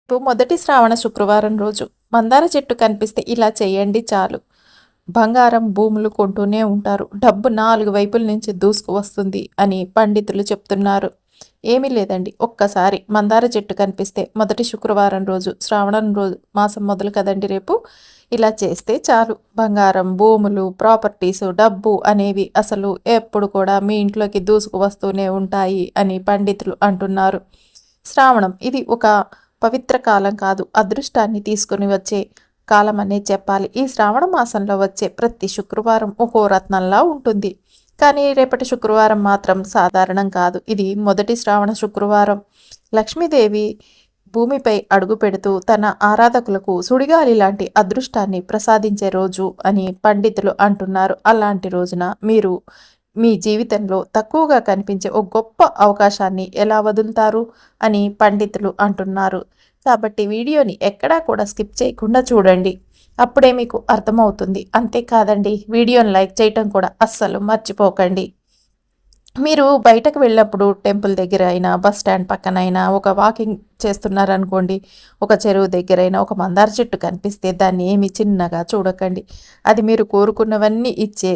మొదటి శ్రావణ శుక్రవారం రోజు మందార చెట్టు కనిపిస్తే ఇలా చేయండి చాలు. బంగారం భూములు కొంటూనే ఉంటారు. డబ్బు 4 వైపుల నుంచి దూసుకు వస్తుంది అని పండితులు చెప్తున్నారు. ఏమీ లేదండి, ఒక్కసారి మందార చెట్టు కనిపిస్తే మొదటి శుక్రవారం రోజు శ్రావణం రోజు మాసం మొదలు కదండి రేపు, ఇలా చేస్తే చాలు. బంగారం భూములు ప్రాపర్టీసు డబ్బు అనేవి అసలు ఎప్పుడు కూడా మీ ఇంట్లోకి దూసుకు వస్తూనే ఉంటాయి అని పండితులు అంటున్నారు. శ్రావణం ఇది ఒక పవిత్ర కాలం కాదు, అదృష్టాన్ని తీసుకుని వచ్చే కాలం అనే చెప్పాలి. ఈ శ్రావణ మాసంలో వచ్చే ప్రతి శుక్రవారం ఒక్కో రత్నంలా ఉంటుంది. కానీ రేపటి శుక్రవారం మాత్రం సాధారణం కాదు. ఇది మొదటి శ్రావణ శుక్రవారం. లక్ష్మీదేవి భూమిపై అడుగు పెడుతూ తన ఆరాధకులకు సుడిగాలి లాంటి అదృష్టాన్ని ప్రసాదించే రోజు అని పండితులు అంటున్నారు. అలాంటి రోజున మీరు మీ జీవితంలో తక్కువగా కనిపించే ఒక గొప్ప అవకాశాన్ని ఎలా వదులుతారు అని పండితులు అంటున్నారు. కాబట్టి వీడియోని ఎక్కడా కూడా స్కిప్ చేయకుండా చూడండి, అప్పుడే మీకు అర్థమవుతుంది. అంతేకాదండి, వీడియోని లైక్ చేయటం కూడా అస్సలు మర్చిపోకండి. మీరు బయటకు వెళ్ళినప్పుడు టెంపుల్ దగ్గర అయినా, బస్ స్టాండ్ పక్కన అయినా, ఒక వాకింగ్ చేస్తున్నారనుకోండి, ఒక చెరువు దగ్గరైనా ఒక మందార చెట్టు కనిపిస్తే దాన్ని ఏమి చిన్నగా చూడకండి. అది మీరు కోరుకున్నవన్నీ ఇచ్చే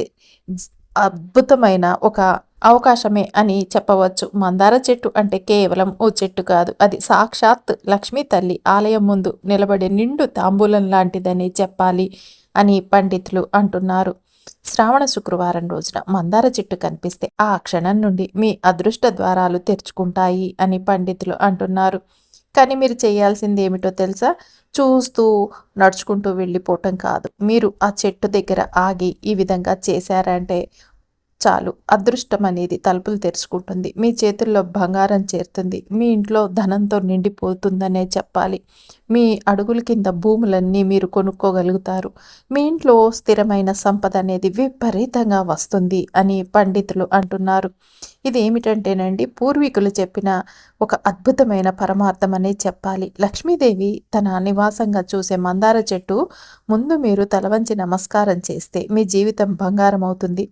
అద్భుతమైన ఒక అవకాశమే అని చెప్పవచ్చు. మందార చెట్టు అంటే కేవలం ఓ చెట్టు కాదు, అది సాక్షాత్ లక్ష్మీ తల్లి ఆలయం ముందు నిలబడే నిండు తాంబూలం లాంటిదని చెప్పాలి అని పండితులు అంటున్నారు. శ్రావణ శుక్రవారం రోజున మందార చెట్టు కనిపిస్తే ఆ క్షణం నుండి మీ అదృష్ట ద్వారాలు తెరుచుకుంటాయి అని పండితులు అంటున్నారు. కానీ మీరు చేయాల్సింది ఏమిటో తెలుసా? చూస్తూ నడుచుకుంటూ వెళ్ళిపోవటం కాదు. మీరు ఆ చెట్టు దగ్గర ఆగి ఈ విధంగా చేశారంటే చాలు, అదృష్టం అనేది తలుపులు తెరుచుకుంటుంది. మీ చేతుల్లో బంగారం చేరుతుంది. మీ ఇంట్లో ధనంతో నిండిపోతుందనే చెప్పాలి. మీ అడుగుల కింద భూములన్నీ మీరు కొనుక్కోగలుగుతారు. మీ ఇంట్లో స్థిరమైన సంపద అనేది విపరీతంగా వస్తుంది అని పండితులు అంటున్నారు. ఇది ఏమిటంటేనండి, పూర్వీకులు చెప్పిన ఒక అద్భుతమైన పరమార్థం అనే చెప్పాలి. లక్ష్మీదేవి తన నివాసంగా చూసే మందార చెట్టు ముందు మీరు తలవంచి నమస్కారం చేస్తే మీ జీవితం బంగారం అవుతుంది.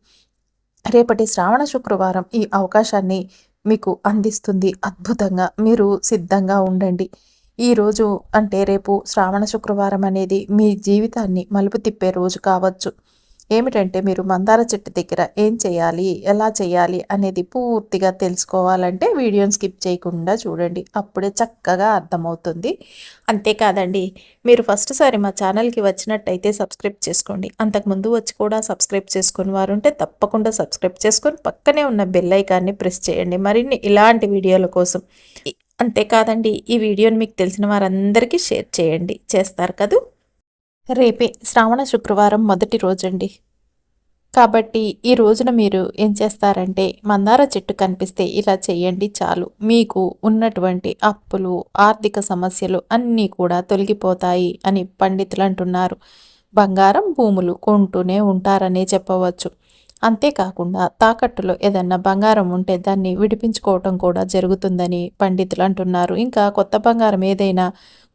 రేపటి శ్రావణ శుక్రవారం ఈ అవకాశాన్ని మీకు అందిస్తుంది అద్భుతంగా. మీరు సిద్ధంగా ఉండండి. ఈరోజు అంటే రేపు శ్రావణ శుక్రవారం అనేది మీ జీవితాన్ని మలుపు తిప్పే రోజు కావచ్చు. ఏమిటంటే, మీరు మందార చెట్టు దగ్గర ఏం చేయాలి, ఎలా చేయాలి అనేది పూర్తిగా తెలుసుకోవాలంటే వీడియోని స్కిప్ చేయకుండా చూడండి, అప్పుడే చక్కగా అర్థమవుతుంది. అంతేకాదండి, మీరు ఫస్ట్ సారి మా ఛానల్కి వచ్చినట్టయితే సబ్స్క్రైబ్ చేసుకోండి. అంతకుముందు వచ్చి కూడా సబ్స్క్రైబ్ చేసుకుని వారు ఉంటే తప్పకుండా సబ్స్క్రైబ్ చేసుకొని పక్కనే ఉన్న బెల్ ఐకాన్ని ప్రెస్ చేయండి మరిన్ని ఇలాంటి వీడియోల కోసం. అంతేకాదండి, ఈ వీడియోని మీకు తెలిసిన వారందరికీ షేర్ చేయండి. చేస్తారు కదూ? రేపే శ్రావణ శుక్రవారం మొదటి రోజండి. కాబట్టి ఈ రోజున మీరు ఏం చేస్తారంటే, మందార చెట్టు కనిపిస్తే ఇలా చేయండి చాలు. మీకు ఉన్నటువంటి అప్పులు, ఆర్థిక సమస్యలు అన్నీ కూడా తొలగిపోతాయి అని పండితులు అంటున్నారు. బంగారం భూములు కొంటూనే ఉంటారనే చెప్పవచ్చు. అంతేకాకుండా తాకట్టులో ఏదన్నా బంగారం ఉంటే దాన్ని విడిపించుకోవటం కూడా జరుగుతుందని పండితులు అంటున్నారు. ఇంకా కొత్త బంగారం ఏదైనా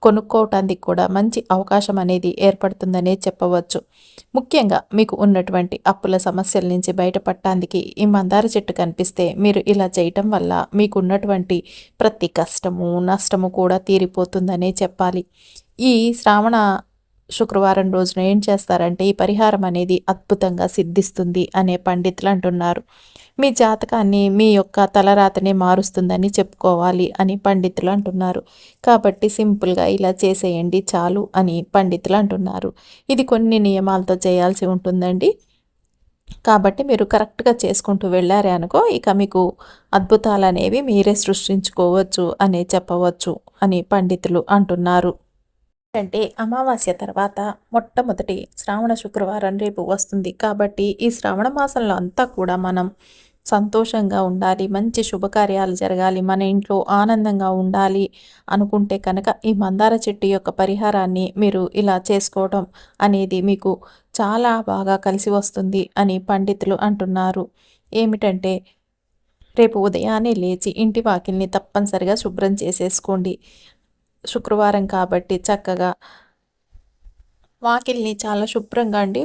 కొనుక్కోవటానికి కూడా మంచి అవకాశం అనేది ఏర్పడుతుందనే చెప్పవచ్చు. ముఖ్యంగా మీకు ఉన్నటువంటి అప్పుల సమస్యల నుంచి బయటపడటానికి ఈ మందార చెట్టు కనిపిస్తే మీరు ఇలా చేయటం వల్ల మీకు ఉన్నటువంటి ప్రతి కష్టము నష్టము కూడా తీరిపోతుందనే చెప్పాలి. ఈ శ్రావణ శుక్రవారం రోజున ఏం చేస్తారంటే, ఈ పరిహారం అనేది అద్భుతంగా సిద్ధిస్తుంది అనే పండితులు అంటున్నారు. మీ జాతకాన్ని మీ యొక్క తలరాతనే మారుస్తుందని చెప్పుకోవాలి అని పండితులు అంటున్నారు. కాబట్టి సింపుల్గా ఇలా చేసేయండి చాలు అని పండితులు అంటున్నారు. ఇది కొన్ని నియమాలతో చేయాల్సి ఉంటుందండి. కాబట్టి మీరు కరెక్ట్గా చేసుకుంటూ వెళ్ళారే అనుకో, ఇక మీకు అద్భుతాలు అనేవి మీరే సృష్టించుకోవచ్చు అనే చెప్పవచ్చు అని పండితులు అంటున్నారు. అంటే అమావాస్య తర్వాత మొట్టమొదటి శ్రావణ శుక్రవారం రేపు వస్తుంది. కాబట్టి ఈ శ్రావణ మాసంలో అంతా కూడా మనం సంతోషంగా ఉండాలి, మంచి శుభకార్యాలు జరగాలి, మన ఇంట్లో ఆనందంగా ఉండాలి అనుకుంటే కనుక ఈ మందార చెట్టు యొక్క పరిహారాన్ని మీరు ఇలా చేసుకోవడం అనేది మీకు చాలా బాగా కలిసి వస్తుంది అని పండితులు అంటున్నారు. ఏమిటంటే, రేపు ఉదయాన్నే లేచి ఇంటి వాకిల్ని తప్పనిసరిగా శుభ్రం చేసేసుకోండి. శుక్రవారం కాబట్టి చక్కగా వాకిల్ని చాలా శుభ్రంగా అండి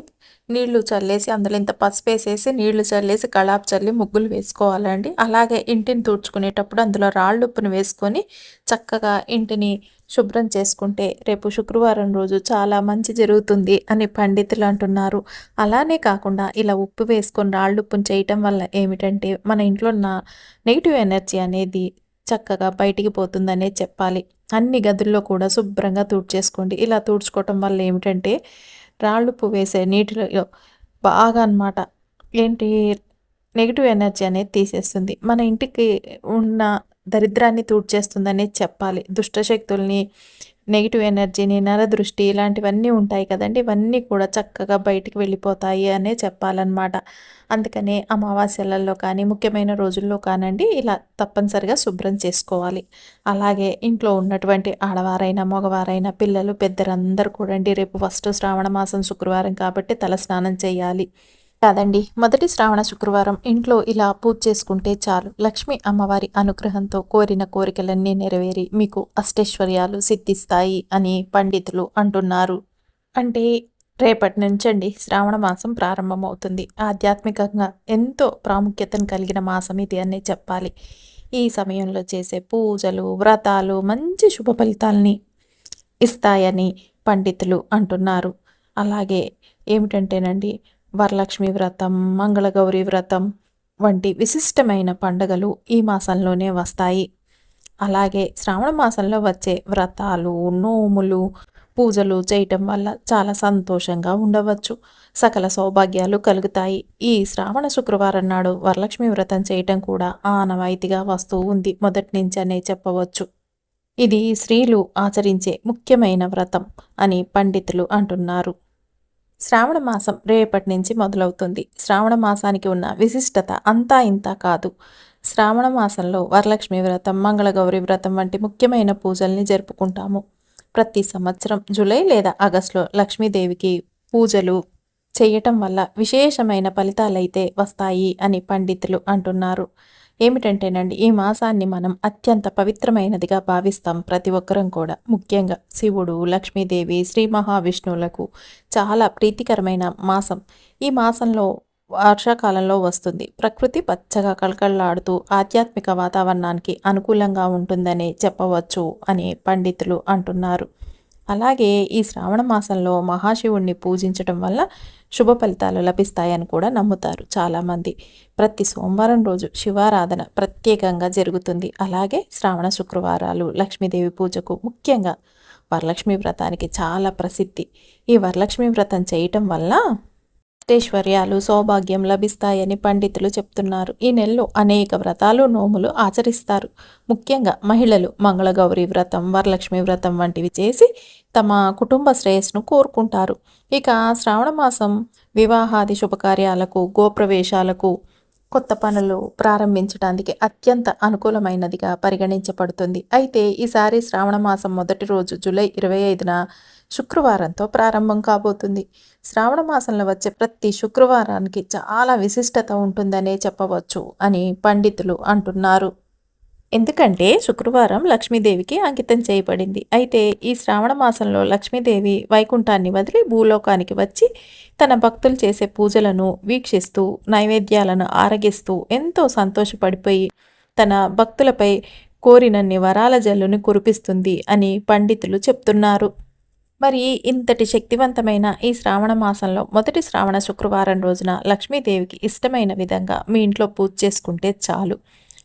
నీళ్లు చల్లేసి, అందులో ఇంత పసుపు వేసేసి నీళ్లు చల్లేసి కళాపు చల్లి ముగ్గులు వేసుకోవాలండి. అలాగే ఇంటిని తుడుచుకునేటప్పుడు అందులో రాళ్ళుప్పును వేసుకొని చక్కగా ఇంటిని శుభ్రం చేసుకుంటే రేపు శుక్రవారం రోజు చాలా మంచి జరుగుతుంది అని పండితులు అంటున్నారు. అలానే కాకుండా ఇలా ఉప్పు వేసుకొని రాళ్ళుప్పుని చేయటం వల్ల ఏమిటంటే మన ఇంట్లో ఉన్న నెగిటివ్ ఎనర్జీ అనేది చక్కగా బయటికి పోతుందనే చెప్పాలి. అన్ని గదుల్లో కూడా శుభ్రంగా తుడిచేసుకోండి. ఇలా తుడుచుకోవటం వల్ల ఏమిటంటే రాళ్ళుప్పు వేసే నీటిలో బాగా అన్నమాట ఏంటి నెగిటివ్ ఎనర్జీ అనేది తీసేస్తుంది. మన ఇంటికి ఉన్న దరిద్రాన్ని తుడిచేస్తుందనే చెప్పాలి. దుష్టశక్తుల్ని, నెగిటివ్ ఎనర్జీని, నరదృష్టి ఇలాంటివన్నీ ఉంటాయి కదండీ! ఇవన్నీ కూడా చక్కగా బయటికి వెళ్ళిపోతాయి అనే చెప్పాలన్నమాట. అందుకనే అమావాస్యలలో కానీ, ముఖ్యమైన రోజుల్లో కానండి ఇలా తప్పనిసరిగా శుభ్రం చేసుకోవాలి. అలాగే ఇంట్లో ఉన్నటువంటి ఆడవారైనా, మగవారైనా, పిల్లలు, పెద్దలందరూ కూడండి రేపు ఫస్ట్ శ్రావణ మాసం శుక్రవారం కాబట్టి తలస్నానం చేయాలి. కాదండి, మొదటి శ్రావణ శుక్రవారం ఇంట్లో ఇలా పూజ చేసుకుంటే చాలు. లక్ష్మీ అమ్మవారి అనుగ్రహంతో కోరిన కోరికలన్నీ నెరవేరి మీకు అష్టైశ్వర్యాలు సిద్ధిస్తాయి అని పండితులు అంటున్నారు. అంటే రేపటి నుంచండి శ్రావణ మాసం ప్రారంభమవుతుంది. ఆధ్యాత్మికంగా ఎంతో ప్రాముఖ్యతను కలిగిన మాసం ఇది అనే చెప్పాలి. ఈ సమయంలో చేసే పూజలు, వ్రతాలు మంచి శుభ ఫలితాల్ని ఇస్తాయని పండితులు అంటున్నారు. అలాగే ఏమిటంటేనండి వరలక్ష్మి వ్రతం, మంగళగౌరి వ్రతం వంటి విశిష్టమైన పండుగలు ఈ మాసంలోనే వస్తాయి. అలాగే శ్రావణ మాసంలో వచ్చే వ్రతాలు, నోములు, పూజలు చేయటం వల్ల చాలా సంతోషంగా ఉండవచ్చు. సకల సౌభాగ్యాలు కలుగుతాయి. ఈ శ్రావణ శుక్రవారం నాడు వరలక్ష్మి వ్రతం చేయటం కూడా ఆనవాయితీగా వస్తూ ఉంది మొదటి నుంచి అనే చెప్పవచ్చు. ఇది స్త్రీలు ఆచరించే ముఖ్యమైన వ్రతం అని పండితులు అంటున్నారు. శ్రావణ మాసం రేపటి నుంచి మొదలవుతుంది. శ్రావణ మాసానికి ఉన్న విశిష్టత అంతా ఇంతా కాదు. శ్రావణ మాసంలో వరలక్ష్మి వ్రతం, మంగళగౌరి వ్రతం వంటి ముఖ్యమైన పూజల్ని జరుపుకుంటాము. ప్రతి సంవత్సరం జూలై లేదా ఆగస్టులో లక్ష్మీదేవికి పూజలు చేయటం వల్ల విశేషమైన ఫలితాలైతే వస్తాయి అని పండితులు అంటున్నారు. ఏమిటంటేనండి ఈ మాసాన్ని మనం అత్యంత పవిత్రమైనదిగా భావిస్తాం ప్రతి ఒక్కరం కూడా. ముఖ్యంగా శివుడు, లక్ష్మీదేవి, శ్రీ మహావిష్ణువులకు చాలా ప్రీతికరమైన మాసం. ఈ మాసంలో వర్షాకాలంలో వస్తుంది. ప్రకృతి పచ్చగా కళకళలాడుతూ ఆధ్యాత్మిక వాతావరణానికి అనుకూలంగా ఉంటుందనే చెప్పవచ్చు అని పండితులు అంటున్నారు. అలాగే ఈ శ్రావణ మాసంలో మహాశివుణ్ణి పూజించడం వల్ల శుభ ఫలితాలు లభిస్తాయని కూడా నమ్ముతారు చాలామంది. ప్రతి సోమవారం రోజు శివారాధన ప్రత్యేకంగా జరుగుతుంది. అలాగే శ్రావణ శుక్రవారాలు లక్ష్మీదేవి పూజకు, ముఖ్యంగా వరలక్ష్మి వ్రతానికి చాలా ప్రసిద్ధి. ఈ వరలక్ష్మి వ్రతం చేయటం వల్ల అష్టైశ్వర్యాలు, సౌభాగ్యం లభిస్తాయని పండితులు చెప్తున్నారు. ఈ నెలలో అనేక వ్రతాలు, నోములు ఆచరిస్తారు. ముఖ్యంగా మహిళలు మంగళగౌరి వ్రతం, వరలక్ష్మి వ్రతం వంటివి చేసి తమ కుటుంబ శ్రేయస్సును కోరుకుంటారు. ఇక శ్రావణ మాసం వివాహాది శుభకార్యాలకు, గోప్రవేశాలకు, కొత్త పనులు ప్రారంభించడానికి అత్యంత అనుకూలమైనదిగా పరిగణించబడుతుంది. అయితే ఈసారి శ్రావణ మాసం మొదటి రోజు జూలై 25న శుక్రవారంతో ప్రారంభం కాబోతుంది. శ్రావణ మాసంలో వచ్చే ప్రతి శుక్రవారానికి చాలా విశిష్టత ఉంటుందనే చెప్పవచ్చు అని పండితులు అంటున్నారు. ఎందుకంటే శుక్రవారం లక్ష్మీదేవికి అంకితం చేయబడింది. అయితే ఈ శ్రావణ మాసంలో లక్ష్మీదేవి వైకుంఠాన్ని వదిలి భూలోకానికి వచ్చి తన భక్తులు చేసే పూజలను వీక్షిస్తూ, నైవేద్యాలను ఆరగిస్తూ ఎంతో సంతోషపడిపోయి తన భక్తులపై కోరినన్ని వరాల జల్లుని కురిపిస్తుంది అని పండితులు చెప్తున్నారు. మరి ఇంతటి శక్తివంతమైన ఈ శ్రావణ మాసంలో మొదటి శ్రావణ శుక్రవారం రోజున లక్ష్మీదేవికి ఇష్టమైన విధంగా మీ ఇంట్లో పూజ చేసుకుంటే చాలు.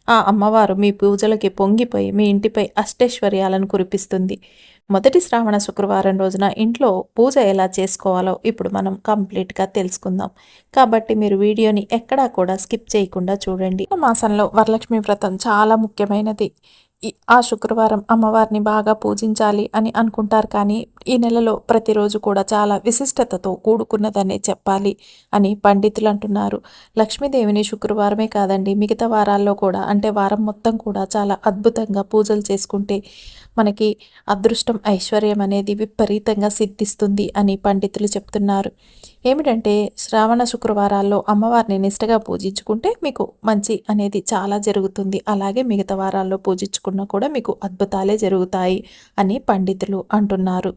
ఆ అమ్మవారు మీ పూజలకి పొంగిపోయి మీ ఇంటిపై అష్టైశ్వర్యాలను కురిపిస్తుంది. మొదటి శ్రావణ శుక్రవారం రోజున ఇంట్లో పూజ ఎలా చేసుకోవాలో ఇప్పుడు మనం కంప్లీట్గా తెలుసుకుందాం. కాబట్టి మీరు వీడియోని ఎక్కడా కూడా స్కిప్ చేయకుండా చూడండి. మాసంలో వరలక్ష్మి వ్రతం చాలా ముఖ్యమైనది. ఆ శుక్రవారం అమ్మవారిని బాగా పూజించాలి అని అనుకుంటారు, కానీ ఈ నెలలో ప్రతిరోజు కూడా చాలా విశిష్టతతో కూడుకున్నదనే చెప్పాలి అని పండితులు అంటున్నారు. లక్ష్మీదేవిని శుక్రవారమే కాదండి, మిగతా వారాల్లో కూడా, అంటే వారం మొత్తం కూడా చాలా అద్భుతంగా పూజలు చేసుకుంటే మనకి అదృష్టం, ఐశ్వర్యం అనేది విపరీతంగా సిద్ధిస్తుంది అని పండితులు చెప్తున్నారు. ఏమిటంటే శ్రావణ శుక్రవారాల్లో అమ్మవారిని నిష్టగా పూజించుకుంటే మీకు మంచి అనేది చాలా జరుగుతుంది. అలాగే మిగతా వారాల్లో పూజించుకున్నా కూడా మీకు అద్భుతాలే జరుగుతాయి అని పండితులు అంటున్నారు.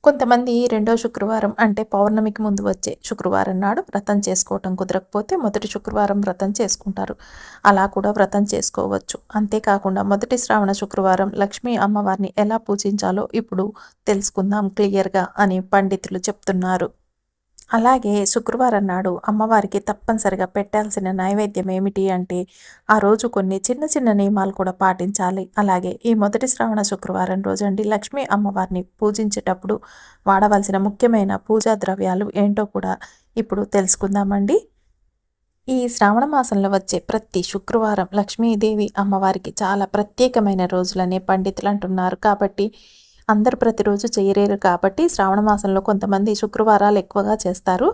కొంతమంది రెండో శుక్రవారం అంటే పౌర్ణమికి ముందు వచ్చే శుక్రవారం నాడు వ్రతం చేసుకోవటం కుదరకపోతే మొదటి శుక్రవారం వ్రతం చేసుకుంటారు. అలా కూడా వ్రతం చేసుకోవచ్చు. అంతేకాకుండా మొదటి శ్రావణ శుక్రవారం లక్ష్మీ అమ్మవారిని ఎలా పూజించాలో ఇప్పుడు తెలుసుకుందాం క్లియర్గా అని పండితులు చెప్తున్నారు. అలాగే శుక్రవారం నాడు అమ్మవారికి తప్పనిసరిగా పెట్టాల్సిన నైవేద్యం ఏమిటి అంటే ఆ రోజు కొన్ని చిన్న చిన్న నియమాలు కూడా పాటించాలి. అలాగే ఈ మొదటి శ్రావణ శుక్రవారం రోజండి లక్ష్మీ అమ్మవారిని పూజించేటప్పుడు వాడవలసిన ముఖ్యమైన పూజా ద్రవ్యాలు ఏంటో కూడా ఇప్పుడు తెలుసుకుందామండి. ఈ శ్రావణ మాసంలో వచ్చే ప్రతి శుక్రవారం లక్ష్మీదేవి అమ్మవారికి చాలా ప్రత్యేకమైన రోజులనే పండితులు అంటున్నారు. కాబట్టి అందరు ప్రతిరోజు చేయలేరు కాబట్టి శ్రావణ మాసంలో కొంతమంది శుక్రవారాలు ఎక్కువగా చేస్తారు.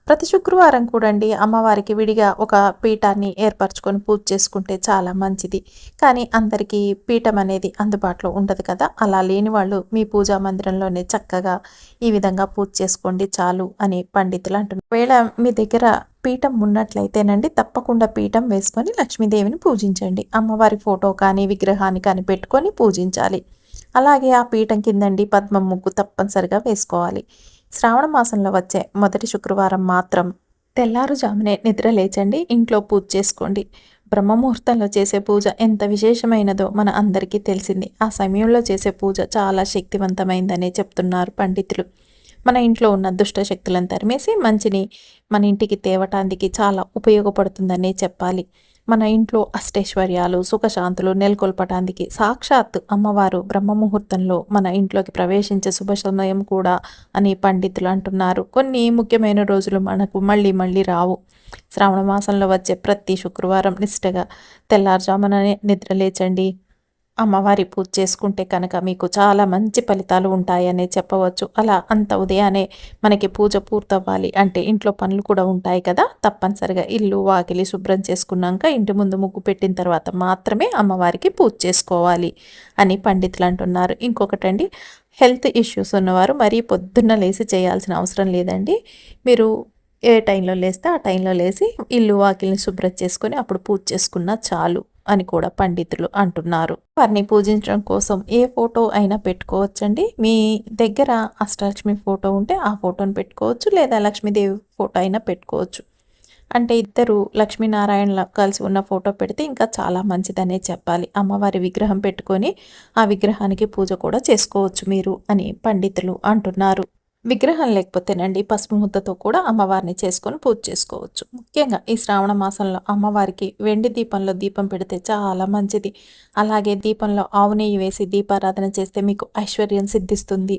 ప్రతి శుక్రవారం కూడండి అమ్మవారికి విడిగా ఒక పీఠాన్ని ఏర్పరచుకొని పూజ చేసుకుంటే చాలా మంచిది. కానీ అందరికీ పీఠం అనేది అందుబాటులో ఉండదు కదా. అలా లేని వాళ్ళు మీ పూజా మందిరంలోనే చక్కగా ఈ విధంగా పూజ చేసుకోండి చాలు అని పండితులు అంటున్నారు. ఒకవేళ మీ దగ్గర పీఠం ఉన్నట్లయితేనండి తప్పకుండా పీఠం వేసుకొని లక్ష్మీదేవిని పూజించండి. అమ్మవారి ఫోటో కానీ విగ్రహాన్ని కానీ పెట్టుకొని పూజించాలి. అలాగే ఆ పీఠం కిందండి పద్మం ముగ్గు తప్పనిసరిగా వేసుకోవాలి. శ్రావణ మాసంలో వచ్చే మొదటి శుక్రవారం మాత్రం తెల్లారుజామునే నిద్ర లేచండి, ఇంట్లో పూజ చేసుకోండి. బ్రహ్మముహూర్తంలో చేసే పూజ ఎంత విశేషమైనదో మన అందరికీ తెలిసింది. ఆ సమయంలో చేసే పూజ చాలా శక్తివంతమైందనే చెప్తున్నారు పండితులు. మన ఇంట్లో ఉన్న దుష్ట శక్తులను తరిమేసి మంచిని మన ఇంటికి తేవటానికి చాలా ఉపయోగపడుతుందనే చెప్పాలి. మన ఇంట్లో అష్టైశ్వర్యాలు సుఖశాంతులు నెలకొల్పటానికి సాక్షాత్ అమ్మవారు బ్రహ్మముహూర్తంలో మన ఇంట్లోకి ప్రవేశించే శుభ సమయం కూడా అని పండితులు అంటున్నారు. కొన్ని ముఖ్యమైన రోజులు మనకు మళ్ళీ మళ్ళీ రావు. శ్రావణ మాసంలో వచ్చే ప్రతి శుక్రవారం నిష్టగా తెల్లారుజాముననే నిద్రలేచండి. అమ్మవారి పూజ చేసుకుంటే కనుక మీకు చాలా మంచి ఫలితాలు ఉంటాయనే చెప్పవచ్చు. అలా అంత ఉదయాన్నే మనకి పూజ పూర్తవ్వాలి అంటే ఇంట్లో పనులు కూడా ఉంటాయి కదా. తప్పనిసరిగా ఇల్లు వాకిలి శుభ్రం చేసుకున్నాక ఇంటి ముందు ముగ్గు పెట్టిన తర్వాత మాత్రమే అమ్మవారికి పూజ చేసుకోవాలి అని పండితులు అంటున్నారు. ఇంకొకటండి, హెల్త్ ఇష్యూస్ ఉన్నవారు మరీ పొద్దున్న లేసి చేయాల్సిన అవసరం లేదండి. మీరు ఏ టైంలో లేస్తే ఆ టైంలో లేసి ఇల్లు వాకిల్ని శుభ్రం చేసుకొని అప్పుడు పూజ చేసుకున్నా చాలు అని కూడా పండితులు అంటున్నారు. వారిని పూజించడం కోసం ఏ ఫోటో అయినా పెట్టుకోవచ్చండి. మీ దగ్గర అష్టలక్ష్మి ఫోటో ఉంటే ఆ ఫోటోని పెట్టుకోవచ్చు, లేదా లక్ష్మీదేవి ఫోటో అయినా పెట్టుకోవచ్చు. అంటే ఇద్దరు లక్ష్మీనారాయణ కలిసి ఉన్న ఫోటో పెడితే ఇంకా చాలా మంచిదనే చెప్పాలి. అమ్మవారి విగ్రహం పెట్టుకొని ఆ విగ్రహానికి పూజ కూడా చేసుకోవచ్చు మీరు అని పండితులు అంటున్నారు. విగ్రహం లేకపోతేనండి పసుపు ముద్దతో కూడా అమ్మవారిని చేసుకొని పూజ చేసుకోవచ్చు. ముఖ్యంగా ఈ శ్రావణ మాసంలో అమ్మవారికి వెండి దీపంలో దీపం పెడితే చాలా మంచిది. అలాగే దీపంలో ఆవు నెయ్యి వేసి దీపారాధన చేస్తే మీకు ఐశ్వర్యం సిద్ధిస్తుంది.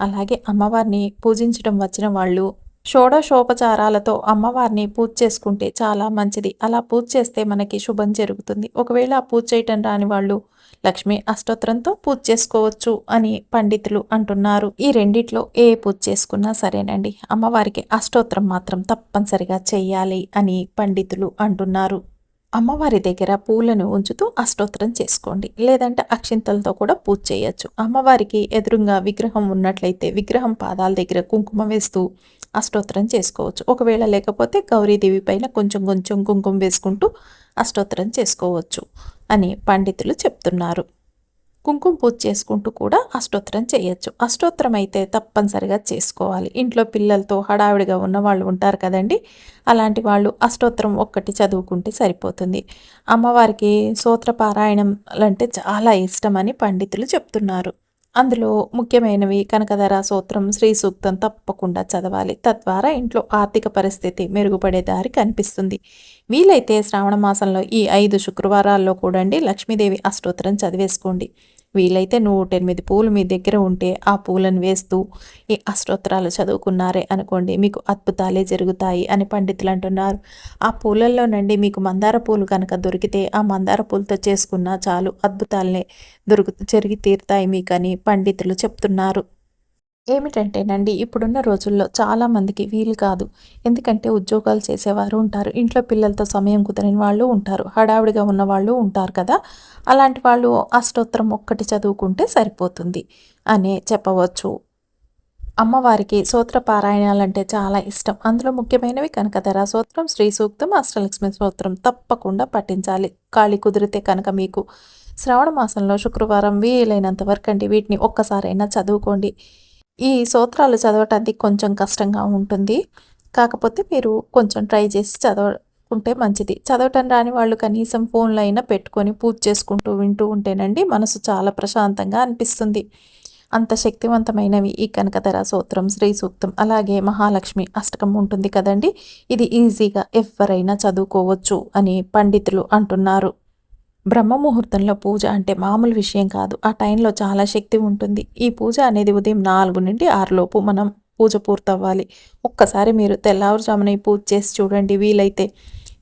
అలాగే అమ్మవారిని పూజించడం వచ్చిన వాళ్ళు షోడశోపచారాలతో అమ్మవారిని పూజ చేసుకుంటే చాలా మంచిది. అలా పూజ చేస్తే మనకి శుభం జరుగుతుంది. ఒకవేళ ఆ పూజ చేయటం రాని వాళ్ళు లక్ష్మీ అష్టోత్తరంతో పూజ చేసుకోవచ్చు అని పండితులు అంటున్నారు. ఈ రెండిట్లో ఏ పూజ చేసుకున్నా సరేనండి, అమ్మవారికి అష్టోత్తరం మాత్రం తప్పనిసరిగా చెయ్యాలి అని పండితులు అంటున్నారు. అమ్మవారి దగ్గర పూలను ఉంచుతూ అష్టోత్తరం చేసుకోండి, లేదంటే అక్షింతలతో కూడా పూజ చేయొచ్చు. అమ్మవారికి ఎదురుగా విగ్రహం ఉన్నట్లయితే విగ్రహం పాదాల దగ్గర కుంకుమ వేస్తూ అష్టోత్తరం చేసుకోవచ్చు. ఒకవేళ లేకపోతే గౌరీదేవి పైన కొంచెం కొంచెం కుంకుమ వేసుకుంటూ అష్టోత్తరం చేసుకోవచ్చు అని పండితులు చెప్తున్నారు. కుంకుమ పూజ చేసుకుంటూ కూడా అష్టోత్తరం చేయొచ్చు. అష్టోత్తరం అయితే తప్పనిసరిగా చేసుకోవాలి. ఇంట్లో పిల్లలతో హడావిడిగా ఉన్న వాళ్ళు ఉంటారు కదండి, అలాంటి వాళ్ళు అష్టోత్తరం ఒక్కటి చదువుకుంటే సరిపోతుంది. అమ్మవారికి స్తోత్రపారాయణం అంటే చాలా ఇష్టమని పండితులు చెప్తున్నారు. అందులో ముఖ్యమైనవి కనకధర స్తోత్రం, శ్రీ సూక్తం తప్పకుండా చదవాలి. తద్వారా ఇంట్లో ఆర్థిక పరిస్థితి మెరుగుపడే దారి కనిపిస్తుంది. వీలైతే శ్రావణ మాసంలో ఈ 5 శుక్రవారాల్లో కూడండి లక్ష్మీదేవి అష్టోత్తరం చదివేసుకోండి. వీలైతే 108 పూలు మీ దగ్గర ఉంటే ఆ పూలను వేస్తూ ఈ అష్టోత్తరాలు చదువుకున్నారే అనుకోండి, మీకు అద్భుతాలే జరుగుతాయి అని పండితులు అంటున్నారు. ఆ పూలల్లోనండి మీకు మందార పూలు కనుక దొరికితే ఆ మందార పూలతో చేసుకున్నా చాలు, అద్భుతాలనే జరిగి తీరుతాయి మీకని పండితులు చెప్తున్నారు. ఏమిటంటేనండి ఇప్పుడున్న రోజుల్లో చాలామందికి వీలు కాదు. ఎందుకంటే ఉద్యోగాలు చేసేవారు ఉంటారు, ఇంట్లో పిల్లలతో సమయం కుదరని వాళ్ళు ఉంటారు, హడావిడిగా ఉన్న వాళ్ళు ఉంటారు కదా. అలాంటి వాళ్ళు అష్టోత్తరం ఒక్కటి చదువుకుంటే సరిపోతుంది అనే చెప్పవచ్చు. అమ్మవారికి స్తోత్ర పారాయణాలంటే చాలా ఇష్టం. అందులో ముఖ్యమైనవి కనకధర స్తోత్రం, శ్రీ సూక్తం, అష్టలక్ష్మి స్తోత్రం తప్పకుండా పఠించాలి. ఖాళీ కుదిరితే కనుక మీకు శ్రావణ మాసంలో శుక్రవారం వీలైనంత వరకు అండి వీటిని ఒక్కసారైనా చదువుకోండి. ఈ సూత్రాలు చదవటానికి కొంచెం కష్టంగా ఉంటుంది. కాకపోతే మీరు కొంచెం ట్రై చేసి చదవకుంటే మంచిది. చదవటం రాని వాళ్ళు కనీసం ఫోన్‌లో అయినా పెట్టుకొని పూజ చేసుకుంటూ వింటూ ఉంటేనండి మనసు చాలా ప్రశాంతంగా అనిపిస్తుంది. అంత శక్తివంతమైనవి ఈ కనకధర స్తోత్రం, శ్రీ సూక్తం, అలాగే మహాలక్ష్మి అష్టకం ఉంటుంది కదండీ! ఇది ఈజీగా ఎవ్వరైనా చదువుకోవచ్చు అని పండితులు అంటున్నారు. బ్రహ్మ ముహూర్తంలో పూజ అంటే మామూలు విషయం కాదు. ఆ టైంలో చాలా శక్తి ఉంటుంది. ఈ పూజ అనేది ఉదయం 4 నుండి 6 లోపు మనం పూజ పూర్తవ్వాలి. ఒక్కసారి మీరు తెల్లవారుజామున ఈ పూజ చేసి చూడండి వీలైతే.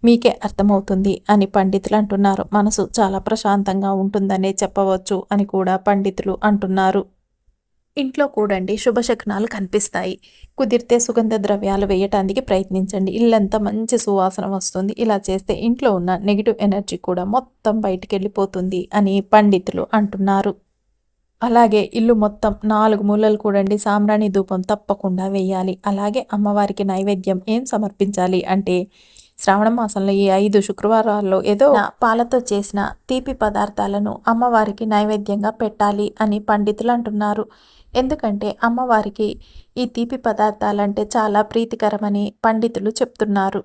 మీకే అర్థమవుతుంది అని పండితులు అంటున్నారు. మనసు చాలా ప్రశాంతంగా ఉంటుందనే చెప్పవచ్చు అని కూడా పండితులు అంటున్నారు. ఇంట్లో కూడండి శుభశకునాలు కనిపిస్తాయి. కుదిరితే సుగంధ ద్రవ్యాలు వేయటానికి ప్రయత్నించండి. ఇల్లంతా మంచి సువాసన వస్తుంది. ఇలా చేస్తే ఇంట్లో ఉన్న నెగిటివ్ ఎనర్జీ కూడా మొత్తం బయటికెళ్ళిపోతుంది అని పండితులు అంటున్నారు. అలాగే ఇల్లు మొత్తం 4 మూలలు కూడండి సాంబ్రాణి ధూపం తప్పకుండా వేయాలి. అలాగే అమ్మవారికి నైవేద్యం ఏం సమర్పించాలి అంటే శ్రావణ మాసంలో ఈ 5 శుక్రవారాల్లో ఏదో పాలతో చేసిన తీపి పదార్థాలను అమ్మవారికి నైవేద్యంగా పెట్టాలి అని పండితులు అంటున్నారు. ఎందుకంటే అమ్మవారికి ఈ తీపి పదార్థాలంటే చాలా ప్రీతికరమని పండితులు చెప్తున్నారు.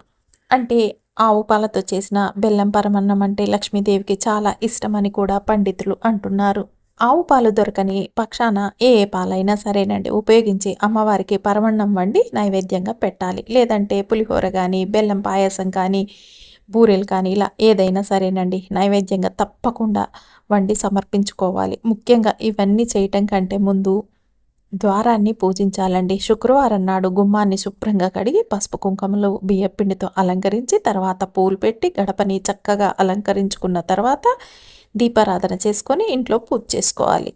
అంటే ఆవు పాలతో చేసిన బెల్లం పరమన్నం అంటే లక్ష్మీదేవికి చాలా ఇష్టమని కూడా పండితులు అంటున్నారు. ఆవు పాలు దొరకని పక్షాన ఏ పాలైనా సరేనండి ఉపయోగించి అమ్మవారికి పరమన్నం వండి నైవేద్యంగా పెట్టాలి. లేదంటే పులిహోర కానీ, బెల్లం పాయసం కానీ, బూరెలు కానీ ఇలా ఏదైనా సరేనండి నైవేద్యంగా తప్పకుండా వండి సమర్పించుకోవాలి. ముఖ్యంగా ఇవన్నీ చేయటం కంటే ముందు ద్వారాన్ని పూజించాలండి. శుక్రవారం నాడు గుమ్మాన్ని శుభ్రంగా కడిగి పసుపు కుంకుమలు బియ్యపిండితో అలంకరించి తర్వాత పూలు పెట్టి గడపని చక్కగా అలంకరించుకున్న తర్వాత దీపారాధన చేసుకొని ఇంట్లో పూజ చేసుకోవాలి.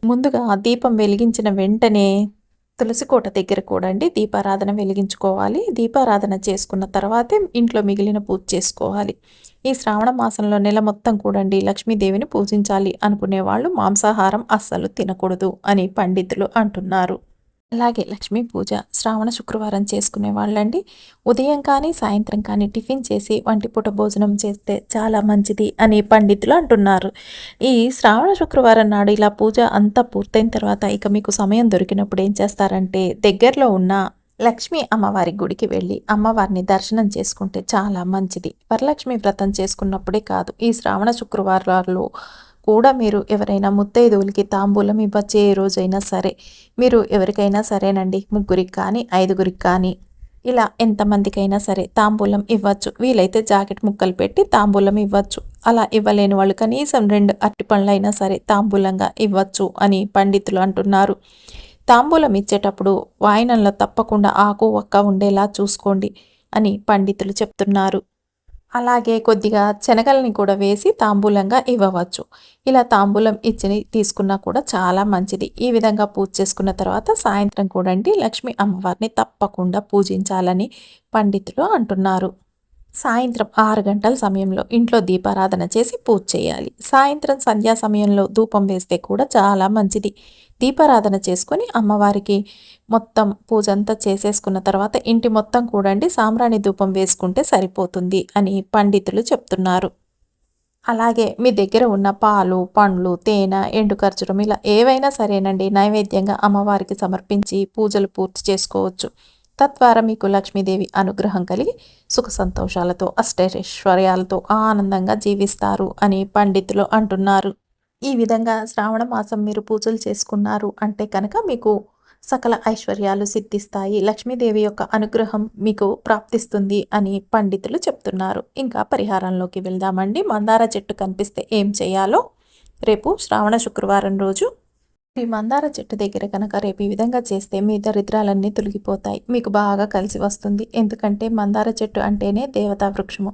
ముందుగా దీపం వెలిగించిన వెంటనే తులసి కోట దగ్గర కూడా అండి దీపారాధన వెలిగించుకోవాలి. దీపారాధన చేసుకున్న తర్వాతే ఇంట్లో మిగిలిన పూజ చేసుకోవాలి. ఈ శ్రావణ మాసంలో నెల మొత్తం కూడండి లక్ష్మీదేవిని పూజించాలి అనుకునే వాళ్ళు మాంసాహారం అస్సలు తినకూడదు అని పండితులు అంటున్నారు. అలాగే లక్ష్మీ పూజ శ్రావణ శుక్రవారం చేసుకునే వాళ్ళండి ఉదయం కానీ సాయంత్రం కానీ టిఫిన్ చేసి వంటిపూట భోజనం చేస్తే చాలా మంచిది అని పండితులు అంటున్నారు. ఈ శ్రావణ శుక్రవారం నాడు ఇలా పూజ అంతా పూర్తయిన తర్వాత ఇక మీకు సమయం దొరికినప్పుడు ఏం చేస్తారంటే దగ్గరలో ఉన్న లక్ష్మీ అమ్మవారి గుడికి వెళ్ళి అమ్మవారిని దర్శనం చేసుకుంటే చాలా మంచిది. వరలక్ష్మి వ్రతం చేసుకున్నప్పుడే కాదు ఈ శ్రావణ శుక్రవారాల్లో కూడా మీరు ఎవరైనా ముత్తైదువులకి తాంబూలం ఇవ్వచ్చే ఏ రోజైనా సరే మీరు ఎవరికైనా సరేనండి 3కి కానీ 5గురికి కానీ ఇలా ఎంతమందికైనా సరే తాంబూలం ఇవ్వచ్చు. వీలైతే జాకెట్ ముక్కలు పెట్టి తాంబూలం ఇవ్వచ్చు. అలా ఇవ్వలేని వాళ్ళు కనీసం 2 అరటిపండ్లైనా సరే తాంబూలంగా ఇవ్వచ్చు అని పండితులు అంటున్నారు. తాంబూలం ఇచ్చేటప్పుడు వాయనంలో తప్పకుండా ఆకు ఒక్క ఉండేలా చూసుకోండి అని పండితులు చెప్తున్నారు. అలాగే కొద్దిగా శనగల్ని కూడా వేసి తాంబూలంగా ఇవ్వవచ్చు. ఇలా తాంబూలం ఇచ్చి తీసుకున్నా కూడా చాలా మంచిది. ఈ విధంగా పూజ చేసుకున్న తర్వాత సాయంత్రం కూడా లక్ష్మీ అమ్మవారిని తప్పకుండా పూజించాలని పండితులు అంటున్నారు. సాయంత్రం 6 గంటల సమయంలో ఇంట్లో దీపారాధన చేసి పూజ చేయాలి. సాయంత్రం సంధ్యా సమయంలో ధూపం వేస్తే కూడా చాలా మంచిది. దీపారాధన చేసుకొని అమ్మవారికి మొత్తం పూజ అంతా చేసేసుకున్న తర్వాత ఇంటి మొత్తం కూడండి సాంబ్రాణి ధూపం వేసుకుంటే సరిపోతుంది అని పండితులు చెప్తున్నారు. అలాగే మీ దగ్గర ఉన్న పాలు, పండ్లు, తేనె, ఎండు ఖర్జూరం ఇలా ఏవైనా సరేనండి నైవేద్యంగా అమ్మవారికి సమర్పించి పూజలు పూర్తి చేసుకోవచ్చు. తద్వారా మీకు లక్ష్మీదేవి అనుగ్రహం కలిగి సుఖ సంతోషాలతో అష్టైశ్వర్యాలతో ఆనందంగా జీవిస్తారు అని పండితులు అంటున్నారు. ఈ విధంగా శ్రావణ మాసం మీరు పూజలు చేసుకున్నారు అంటే కనుక మీకు సకల ఐశ్వర్యాలు సిద్ధిస్తాయి. లక్ష్మీదేవి యొక్క అనుగ్రహం మీకు ప్రాప్తిస్తుంది అని పండితులు చెప్తున్నారు. ఇంకా పరిహారంలోకి వెళ్దామండి. మందార చెట్టు కనిపిస్తే ఏం చేయాలో రేపు శ్రావణ శుక్రవారం రోజు ఈ మందార చెట్టు దగ్గర కనుక రేపు ఈ విధంగా చేస్తే మీ దరిద్రాలన్నీ తొలగిపోతాయి. మీకు బాగా కలిసి వస్తుంది. ఎందుకంటే మందార చెట్టు అంటేనే దేవతా వృక్షము.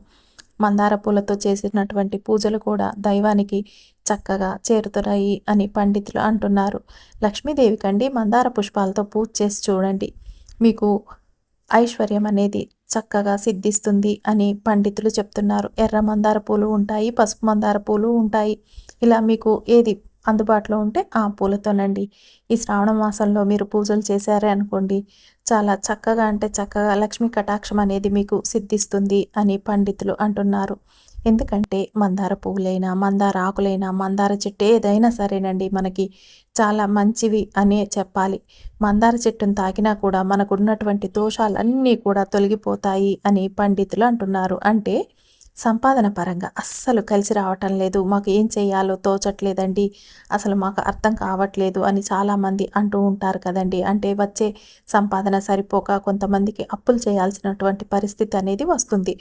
మందార పూలతో చేసినటువంటి పూజలు కూడా దైవానికి చక్కగా చేరుతున్నాయి అని పండితులు అంటున్నారు. లక్ష్మీదేవి కండి మందార పుష్పాలతో పూజ చేసి చూడండి. మీకు ఐశ్వర్యం అనేది చక్కగా సిద్ధిస్తుంది అని పండితులు చెప్తున్నారు. ఎర్ర మందార పూలు ఉంటాయి, పసుపు మందార పూలు ఉంటాయి. ఇలా మీకు ఏది అందుబాటులో ఉంటే ఆ పూలతోనండి ఈ శ్రావణ మాసంలో మీరు పూజలు చేశారే అనుకోండి చాలా చక్కగా అంటే చక్కగా లక్ష్మీ కటాక్షం అనేది మీకు సిద్ధిస్తుంది అని పండితులు అంటున్నారు. ఎందుకంటే మందార పువ్వులైనా, మందార ఆకులైనా, మందార చెట్టు ఏదైనా సరేనండి మనకి చాలా మంచివి అనే చెప్పాలి. మందార చెట్టును తాకినా కూడా మనకున్నటువంటి దోషాలన్నీ కూడా తొలగిపోతాయి అని పండితులు అంటున్నారు. అంటే సంపాదన పరంగా అస్సలు కలిసి రావటం లేదు. మాకు ఏం చేయాలో తోచట్లేదండి. అసలు మాకు అర్థం కావట్లేదు అని చాలామంది అంటూ ఉంటారు కదండీ. అంటే వచ్చే సంపాదన సరిపోక కొంతమందికి అప్పులు చేయాల్సినటువంటి పరిస్థితి అనేది వస్తుంది.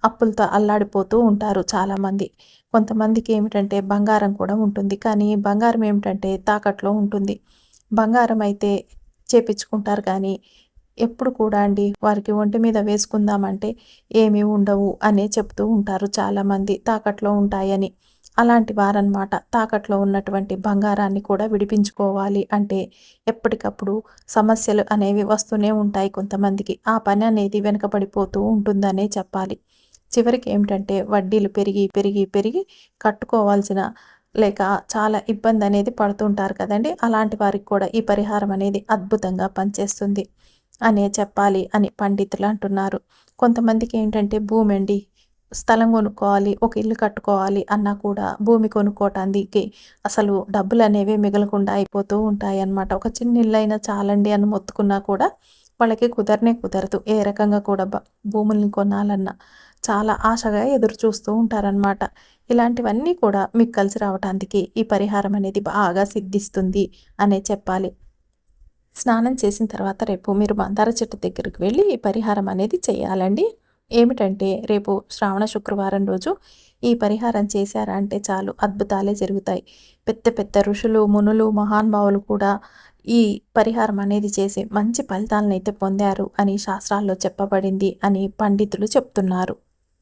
అప్పులతో అల్లాడిపోతూ ఉంటారు చాలామంది. కొంతమందికి ఏమిటంటే బంగారం కూడా ఉంటుంది. కానీ బంగారం ఏమిటంటే తాకట్లో ఉంటుంది. బంగారం అయితే చేపిచ్చుకుంటారు కానీ ఎప్పుడు కూడా అండి వారికి ఒంటి మీద వేసుకుందామంటే ఏమీ ఉండవు అనే చెప్తూ ఉంటారు చాలామంది తాకట్లో ఉంటాయని. అలాంటి వారనమాట. తాకట్లో ఉన్నటువంటి బంగారాన్ని కూడా విడిపించుకోవాలి అంటే ఎప్పటికప్పుడు సమస్యలు అనేవి వస్తూనే ఉంటాయి కొంతమందికి. ఆ పని అనేది వెనకబడిపోతూ ఉంటుందనే చెప్పాలి. చివరికి ఏమిటంటే వడ్డీలు పెరిగి, పెరిగి, పెరిగి కట్టుకోవాల్సిన లేక చాలా ఇబ్బంది అనేది పడుతుంటారు కదండీ. అలాంటి వారికి కూడా ఈ పరిహారం అనేది అద్భుతంగా పనిచేస్తుంది అనే చెప్పాలి అని పండితులు అంటున్నారు. కొంతమందికి ఏంటంటే భూమి అండి. స్థలం కొనుక్కోవాలి, ఒక ఇల్లు కట్టుకోవాలి అన్నా కూడా భూమి కొనుక్కోవటానికి అసలు డబ్బులనేవి మిగలకుండా అయిపోతూ ఉంటాయన్నమాట. ఒక చిన్న ఇల్లైనా చాలండి అని మొత్తుకున్నా కూడా వాళ్ళకి కుదరనే కుదరదు. ఏ రకంగా కూడా భూముల్ని కొనాలన్నా చాలా ఆశగా ఎదురు చూస్తూ ఉంటారనమాట. ఇలాంటివన్నీ కూడా మీకు కలిసి రావటానికి ఈ పరిహారం అనేది బాగా సిద్ధిస్తుంది అనే చెప్పాలి. స్నానం చేసిన తర్వాత రేపు మీరు మందార చెట్టు దగ్గరికి వెళ్ళి ఈ పరిహారం అనేది చేయాలండి. ఏమిటంటే రేపు శ్రావణ శుక్రవారం రోజు ఈ పరిహారం చేశారా అంటే చాలు అద్భుతాలే జరుగుతాయి. పెద్ద పెద్ద ఋషులు, మునులు, మహానుభావులు కూడా ఈ పరిహారం అనేది చేసి మంచి ఫలితాలనైతే పొందారు అని శాస్త్రాల్లో చెప్పబడింది అని పండితులు చెప్తున్నారు.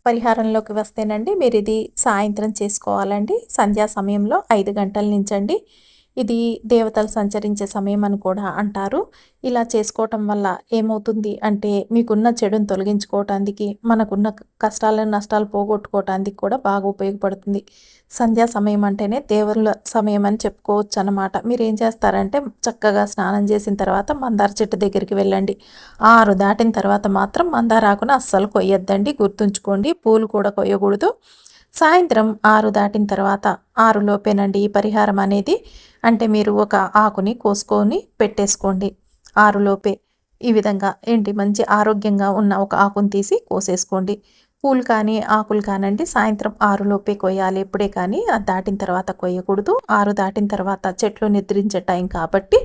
పరిహారంలోకి వస్తేనండి మీరు ఇది సాయంత్రం చేసుకోవాలండి. సంధ్యా సమయంలో 5 గంటల నుంచండి. ఇది దేవతలు సంచరించే సమయం అని కూడా అంటారు. ఇలా చేసుకోవటం వల్ల ఏమవుతుంది అంటే మీకున్న చెడుని తొలగించుకోవటానికి, మనకున్న కష్టాలను నష్టాలు పోగొట్టుకోవటానికి కూడా బాగా ఉపయోగపడుతుంది. సంధ్యా సమయం అంటేనే దేవుళ్ళ సమయం అని చెప్పుకోవచ్చు అన్నమాట. మీరేం చేస్తారంటే చక్కగా స్నానం చేసిన తర్వాత మందార చెట్టు దగ్గరికి వెళ్ళండి. 6 దాటిన తర్వాత మాత్రం మందార ఆకును అస్సలు కొయ్యొద్దండి, గుర్తుంచుకోండి. పూలు కూడా కొయ్యకూడదు. సాయంత్రం 6 దాటిన తర్వాత 6 లోపేనండి ఈ పరిహారం అనేది. అంటే మీరు ఒక ఆకుని కోసుకొని పెట్టేసుకోండి 6 లోపే. ఈ విధంగా ఏంటి మంచి ఆరోగ్యంగా ఉన్న ఒక ఆకుని తీసి కోసేసుకోండి. పూలు కానీ ఆకులు కానండి సాయంత్రం 6 లోపే కొయ్యాలి. ఎప్పుడే కానీ అది దాటిన తర్వాత కొయ్యకూడదు. 6 దాటిన తర్వాత చెట్లు నిద్రించే టైం కాబట్టి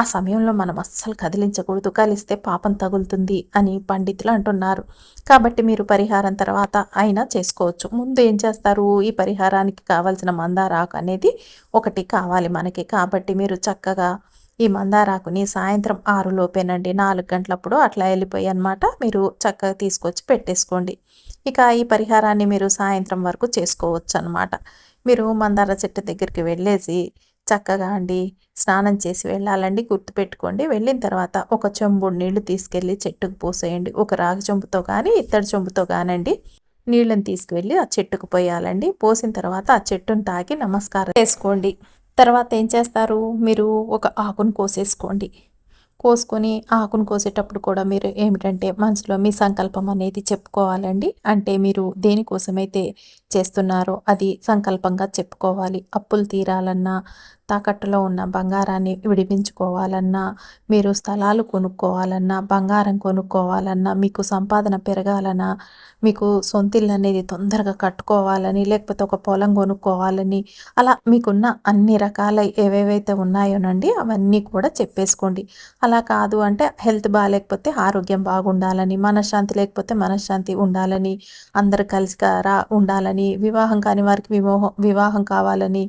ఆ సమయంలో మనం అస్సలు కదిలించకూడదు. కలిస్తే పాపం తగులుతుంది అని పండితులు అంటున్నారు. కాబట్టి మీరు పరిహారం తర్వాత అయినా చేసుకోవచ్చు. ముందు ఏం చేస్తారు, ఈ పరిహారానికి కావాల్సిన మందార ఆకు అనేది ఒకటి కావాలి మనకి. కాబట్టి మీరు చక్కగా ఈ మందారాకుని సాయంత్రం 6 లోపేనండి 4 గంటలప్పుడు అట్లా వెళ్ళిపోయి అనమాట మీరు చక్కగా తీసుకొచ్చి పెట్టేసుకోండి. ఇక ఈ పరిహారాన్ని మీరు సాయంత్రం వరకు చేసుకోవచ్చు అనమాట. మీరు మందార చెట్టు దగ్గరికి వెళ్ళేసి చక్కగా అండి స్నానం చేసి వెళ్ళాలండి. గుర్తుపెట్టుకోండి. వెళ్ళిన తర్వాత ఒక చెంబుడు నీళ్లు తీసుకెళ్ళి చెట్టుకు పోసేయండి. ఒక రాగి చెంబుతో కానీ ఇత్తడి చెంబుతో కానండి నీళ్ళని తీసుకువెళ్ళి ఆ చెట్టుకు పోయాలండి. పోసిన తర్వాత ఆ చెట్టును తాకి నమస్కారం చేసుకోండి. తర్వాత ఏం చేస్తారు, మీరు ఒక ఆకును కోసేసుకోండి. కోసుకొని ఆకును కోసేటప్పుడు కూడా మీరు ఏమిటంటే మనసులో మీ సంకల్పం అనేది చెప్పుకోవాలండి. అంటే మీరు దేనికోసమైతే చేస్తున్నారో అది సంకల్పంగా చెప్పుకోవాలి. అప్పులు తీరాలన్నా, తాకట్టులో ఉన్న బంగారాన్ని విడిపించుకోవాలన్నా, మీరు స్థలాలు కొనుక్కోవాలన్నా, బంగారం కొనుక్కోవాలన్నా, మీకు సంపాదన పెరగాలన్నా, మీకు సొంతిల్లు అనేది తొందరగా కట్టుకోవాలని, లేకపోతే ఒక పొలం కొనుక్కోవాలని, అలా మీకున్న అన్ని రకాల ఏవేవైతే ఉన్నాయోనండి అవన్నీ కూడా చెప్పేసుకోండి. అలా కాదు అంటే హెల్త్ బాగాలేకపోతే ఆరోగ్యం బాగుండాలని, మనశ్శాంతి లేకపోతే మనశ్శాంతి ఉండాలని, అందరు కలిసిగా ఉండాలని, వివాహం కాని వారికి వివాహం కావాలని,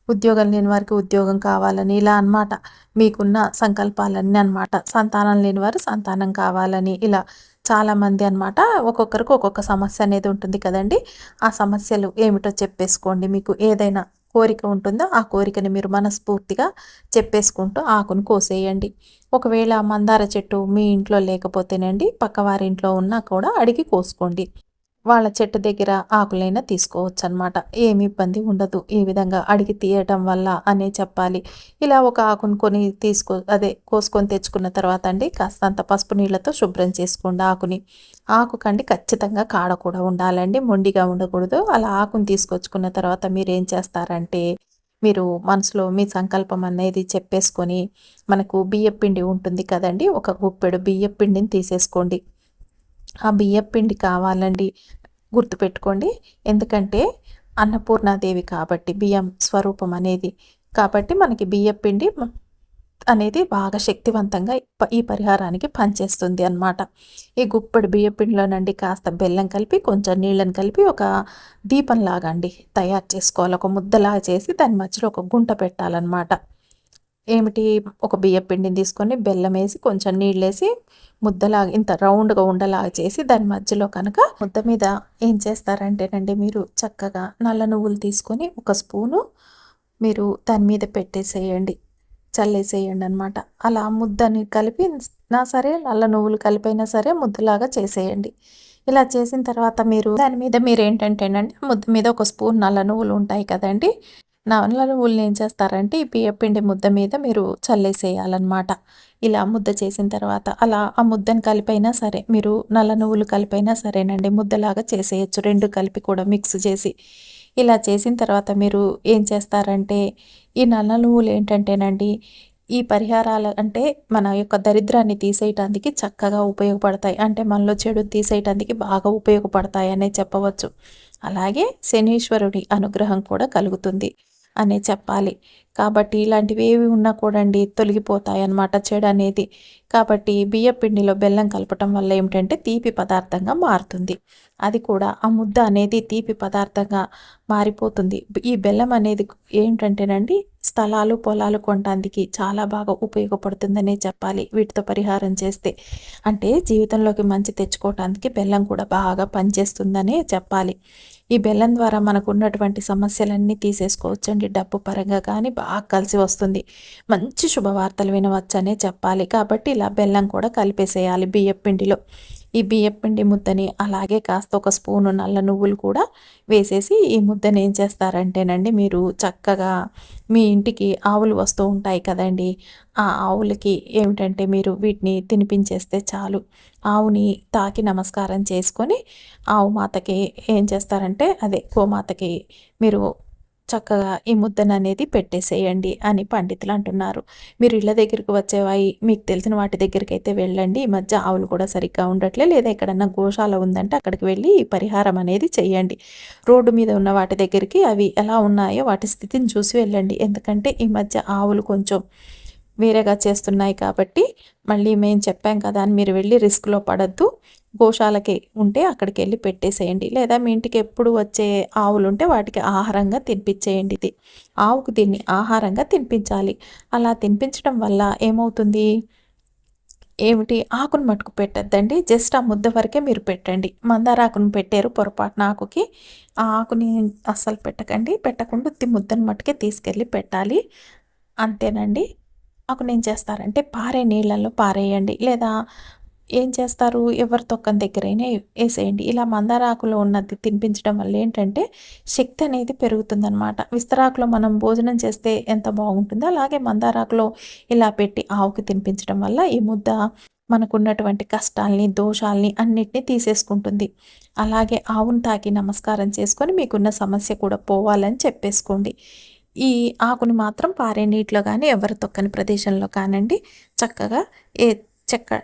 ఉద్యోగం లేని వారికి ఉద్యోగం కావాలని, ఇలా అన్నమాట. మీకున్న సంకల్పాలన్నీ అన్నమాట. సంతానం లేని వారు సంతానం కావాలని, ఇలా చాలామంది అన్నమాట. ఒక్కొక్కరికి ఒక్కొక్క సమస్య అనేది ఉంటుంది కదండి. ఆ సమస్యలు ఏమిటో చెప్పేసుకోండి. మీకు ఏదైనా కోరిక ఉంటుందో ఆ కోరికని మీరు మనస్ఫూర్తిగా చెప్పేసుకుంటూ ఆకును కోసేయండి. ఒకవేళ మందార చెట్టు మీ ఇంట్లో లేకపోతేనండి పక్కవారి ఇంట్లో ఉన్నా కూడా అడిగి కోసుకోండి. వాళ్ళ చెట్టు దగ్గర ఆకులైనా తీసుకోవచ్చనమాట. ఏమి ఇబ్బంది ఉండదు. ఈ విధంగా అడిగి తీయటం వల్ల అనే చెప్పాలి. ఇలా ఒక ఆకును కోసుకొని తెచ్చుకున్న తర్వాత అండి కాస్తంత పసుపు నీళ్ళతో శుభ్రం చేసుకోండి ఆకుని. ఆకుకండి ఖచ్చితంగా కాడ కూడా ఉండాలండి. మొండిగా ఉండకూడదు. అలా ఆకుని తీసుకొచ్చుకున్న తర్వాత మీరేం చేస్తారంటే, మీరు మనసులో మీ సంకల్పం అనేది చెప్పేసుకొని, మనకు బియ్యపిండి ఉంటుంది కదండీ! ఒక గుప్పెడు బియ్యపిండిని తీసేసుకోండి. ఆ బియ్యపిండి కావాలండి. గుర్తుపెట్టుకోండి. ఎందుకంటే అన్నపూర్ణాదేవి కాబట్టి బియ్యం స్వరూపం అనేది. కాబట్టి మనకి బియ్యపిండి అనేది బాగా శక్తివంతంగా ఈ పరిహారానికి పనిచేస్తుంది అన్నమాట. ఈ గుప్పెడు బియ్యపిండిలోనండి కాస్త బెల్లం కలిపి, కొంచెం నీళ్ళని కలిపి ఒక దీపంలాగా అండి తయారు చేసుకోవాలి. ఒక ముద్దలాగా చేసి దాని మధ్యలో ఒక గుంట పెట్టాలన్నమాట. ఏమిటి ఒక బియ్యపిండిని తీసుకొని బెల్లం వేసి కొంచెం నీళ్ళేసి ముద్దలాగా ఇంత రౌండ్‌గా ఉండలాగా చేసి దాని మధ్యలో కనుక ముద్ద మీద ఏం చేస్తారంటేనండి మీరు చక్కగా నల్ల నువ్వులు తీసుకొని ఒక స్పూను మీరు దాని మీద పెట్టేసేయండి. చల్లేసేయండనమాట. అలా ముద్దని కలిపి సరే నల్ల నువ్వులు కలిపైనా సరే ముద్దలాగా చేసేయండి. ఇలా చేసిన తర్వాత మీరు దాని మీద మీరేంటంటేనండి ముద్ద మీద ఒక స్పూన్ నల్ల నువ్వులు ఉంటాయి కదండీ! నల్ల నువ్వులని ఏం చేస్తారంటే ఈ బియ్యపిండి ముద్ద మీద మీరు చల్లేసేయాలనమాట. ఇలా ముద్ద చేసిన తర్వాత అలా ఆ ముద్దను కలిపైనా సరే మీరు నల్ల నువ్వులు కలిపైనా సరేనండి ముద్దలాగా చేసేయొచ్చు. 2 కలిపి కూడా మిక్స్ చేసి. ఇలా చేసిన తర్వాత మీరు ఏం చేస్తారంటే ఈ నల్ల నువ్వులు ఏంటంటేనండి ఈ పరిహారాలు అంటే మన యొక్క దరిద్రాన్ని తీసేయటానికి చక్కగా ఉపయోగపడతాయి. అంటే మనలో చెడు తీసేయటానికి బాగా ఉపయోగపడతాయనే చెప్పవచ్చు. అలాగే శనీశ్వరుడి అనుగ్రహం కూడా కలుగుతుంది అనే చెప్పాలి. కాబట్టి ఇలాంటివేవి ఉన్నా కూడా అండి తొలగిపోతాయన్నమాట చెడనేది. కాబట్టి బియ్యపిండిలో బెల్లం కలపటం వల్ల ఏమిటంటే తీపి పదార్థంగా మారుతుంది. అది కూడా ఆ ముద్ద అనేది తీపి పదార్థంగా మారిపోతుంది. ఈ బెల్లం అనేది ఏంటంటేనండి స్థలాలు, పొలాలు కొనటానికి చాలా బాగా ఉపయోగపడుతుందనే చెప్పాలి. వీటితో పరిహారం చేస్తే. అంటే జీవితంలోకి మంచి తెచ్చుకోవటానికి బెల్లం కూడా బాగా పనిచేస్తుందనే చెప్పాలి. ఈ బెల్లం ద్వారా మనకున్నటువంటి సమస్యలన్నీ తీసేసుకోవచ్చండి. డబ్బు పరంగా కానీ బాగా కలిసి వస్తుంది. మంచి శుభవార్తలు వినవచ్చనే చెప్పాలి. కాబట్టి ఇలా బెల్లం కూడా కలిపేసేయాలి బియ్యపిండిలో. ఈ బియ్యపిండి ముద్దని అలాగే కాస్త ఒక స్పూను నల్ల నువ్వులు కూడా వేసేసి ఈ ముద్దని ఏం చేస్తారంటేనండి మీరు చక్కగా మీ ఇంటికి ఆవులు వస్తూ ఉంటాయి కదండీ! ఆ ఆవులకి ఏమిటంటే మీరు వీటిని తినిపించేస్తే చాలు. ఆవుని తాకి నమస్కారం చేసుకొని ఆవు మాతకి ఏం చేస్తారంటే అదే గోమాతకి మీరు చక్కగా ఈ ముద్దననేది పెట్టేసేయండి అని పండితులు అంటున్నారు. మీరు ఇళ్ళ దగ్గరికి వచ్చేవాయి మీకు తెలిసిన వాటి దగ్గరికైతే వెళ్ళండి. ఈ మధ్య ఆవులు కూడా సరిగ్గా ఉండట్లే. లేదా ఎక్కడన్నా గోశాల ఉందంటే అక్కడికి వెళ్ళి ఈ పరిహారం అనేది చేయండి. రోడ్డు మీద ఉన్న వాటి దగ్గరికి అవి ఎలా ఉన్నాయో వాటి స్థితిని చూసి వెళ్ళండి. ఎందుకంటే ఈ మధ్య ఆవులు కొంచెం వేరేగా చేస్తున్నాయి కాబట్టి మళ్ళీ మేము చెప్పాం కదా అని మీరు వెళ్ళి రిస్క్‌లో పడొద్దు. గోశాలకి ఉంటే అక్కడికి వెళ్ళి పెట్టేసేయండి. లేదా మీ ఇంటికి ఎప్పుడు వచ్చే ఆవులుంటే వాటికి ఆహారంగా తినిపించేయండి ఇది. ఆవుకు దీన్ని ఆహారంగా తినిపించాలి. అలా తినిపించడం వల్ల ఏమవుతుంది? ఏమిటి ఆకును మట్టుకు పెట్టొద్దండి. జస్ట్ ఆ ముద్ద వరకే మీరు పెట్టండి. మందార ఆకును పెట్టారు పొరపాటున ఆకుకి. ఆ ఆకుని అస్సలు పెట్టకండి. పెట్టకుండా ఉత్తి ముద్దను మట్టుకే తీసుకెళ్ళి పెట్టాలి. అంతేనండి. ఆకునేం చేస్తారంటే పారే నీళ్ళల్లో పారేయండి. లేదా ఏం చేస్తారు ఎవరి తొక్కని దగ్గరైనా ఏసేయండి. ఇలా మందార ఆకులో ఉన్నది తినిపించడం వల్ల ఏంటంటే శక్తి అనేది పెరుగుతుందనమాట. విస్తరాకులో మనం భోజనం చేస్తే ఎంత బాగుంటుందో అలాగే మందార ఆకులో ఇలా పెట్టి ఆవుకి తినిపించడం వల్ల ఈ ముద్ద మనకున్నటువంటి కష్టాల్ని, దోషాల్ని అన్నిటిని తీసేసుకుంటుంది. అలాగే ఆవును తాకి నమస్కారం చేసుకొని మీకున్న సమస్య కూడా పోవాలని చెప్పేసుకోండి. ఈ ఆకుని మాత్రం పారే నీటిలో గానీ, ఎవరు తొక్కని ప్రదేశంలో కానండి చక్కగా ఏ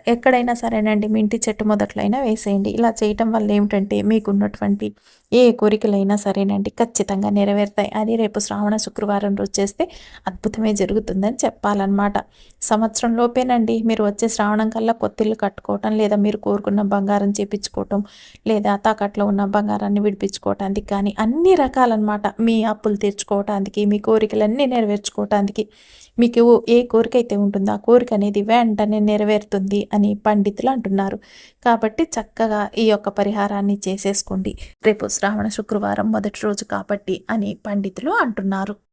ఎక్కడైనా సరేనండి మీ ఇంటి చెట్టు మొదట్లో అయినా వేసేయండి. ఇలా చేయటం వల్ల ఏమిటంటే మీకున్నటువంటి ఏ కోరికలైనా సరేనండి ఖచ్చితంగా నెరవేరుతాయి. అది రేపు శ్రావణ శుక్రవారం రోజు చేస్తే అద్భుతమే జరుగుతుందని చెప్పాలన్నమాట. సంవత్సరం లోపేనండి మీరు వచ్చే శ్రావణం కల్లా కొత్తిల్లు కట్టుకోవటం, లేదా మీరు కోరుకున్న బంగారం చేపించుకోవటం, లేదా తాకట్లో ఉన్న బంగారాన్ని విడిపించుకోవటానికి కానీ అన్ని రకాలన్నమాట. మీ అప్పులు తీర్చుకోవటానికి, మీ కోరికలన్నీ నెరవేర్చుకోవటానికి మీకు ఏ కోరిక అయితే ఉంటుందో ఆ కోరిక అనేది వెంటనే నెరవేరుతుంది అని పండితులు అంటున్నారు. కాబట్టి చక్కగా ఈ యొక్క పరిహారాన్ని చేసేసుకోండి. రేపు శ్రావణ శుక్రవారం మొదటి రోజు కాబట్టి అని పండితులు అంటున్నారు.